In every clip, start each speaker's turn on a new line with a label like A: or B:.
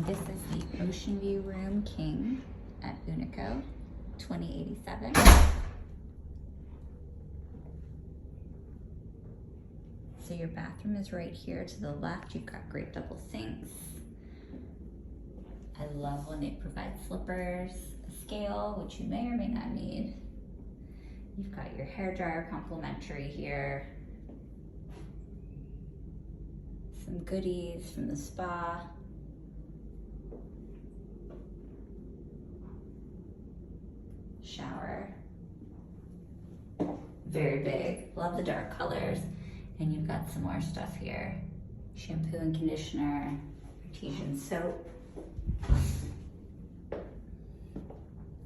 A: This is the Ocean View Room King at UNICO, 2087. So your bathroom is right here to the left. You've got great double sinks. I love when they provide slippers, a scale, which you may or may not need. You've got your hairdryer complimentary here. Some goodies from the spa. Shower. Very big. Love the dark colors. And you've got some more stuff here. Shampoo and conditioner, artesian soap.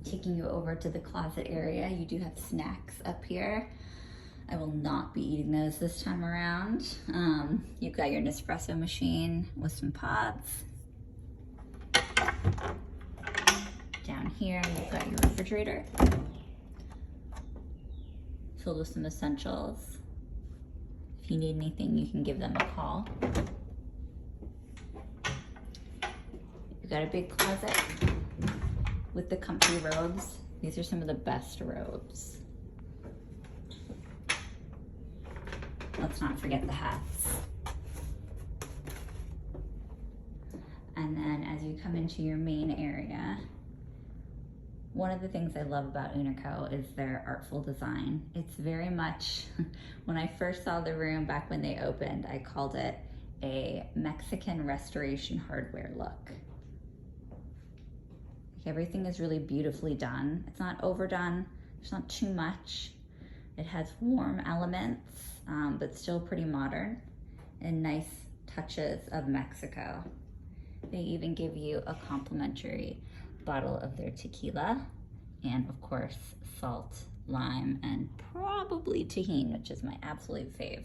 A: Taking you over to the closet area, you do have snacks up here. I will not be eating those this time around. You've got your Nespresso machine with some pods. Down here, you've got your refrigerator filled with some essentials. If you need anything, you can give them a call. You've got a big closet with the comfy robes. These are some of the best robes. Let's not forget the hats. And then as you come into your main area, one of the things I love about UNICO is their artful design. It's very much, when I first saw the room back when they opened, I called it a Mexican restoration hardware look. Everything is really beautifully done. It's not overdone, there's not too much. It has warm elements, but still pretty modern, and nice touches of Mexico. They even give you a complimentary bottle of their tequila, and of course, salt, lime, and probably tahini, which is my absolute fave.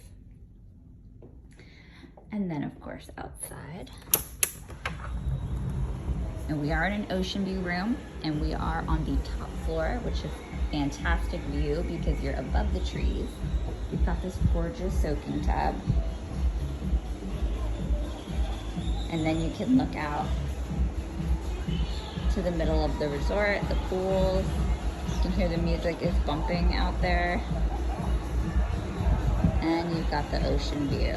A: And then of course, outside. And we are in an ocean view room, and we are on the top floor, which is fantastic view because you're above the trees. We've got this gorgeous soaking tub. And then you can look out to the middle of the resort, the pools. You can hear the music is bumping out there. And you've got the ocean view.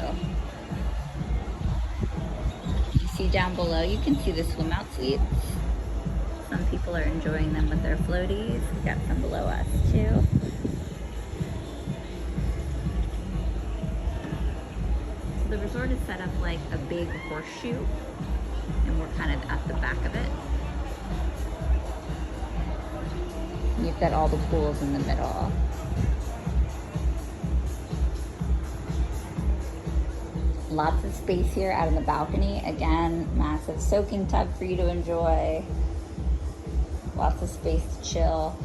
A: You see down below, you can see the swim out suites. Some people are enjoying them with their floaties. We've got some below us too. So the resort is set up like a big horseshoe, and we're kind of at the back of it. And you've got all the pools in the middle. Lots of space here out in the balcony. Again, massive soaking tub for you to enjoy. Lots of space to chill.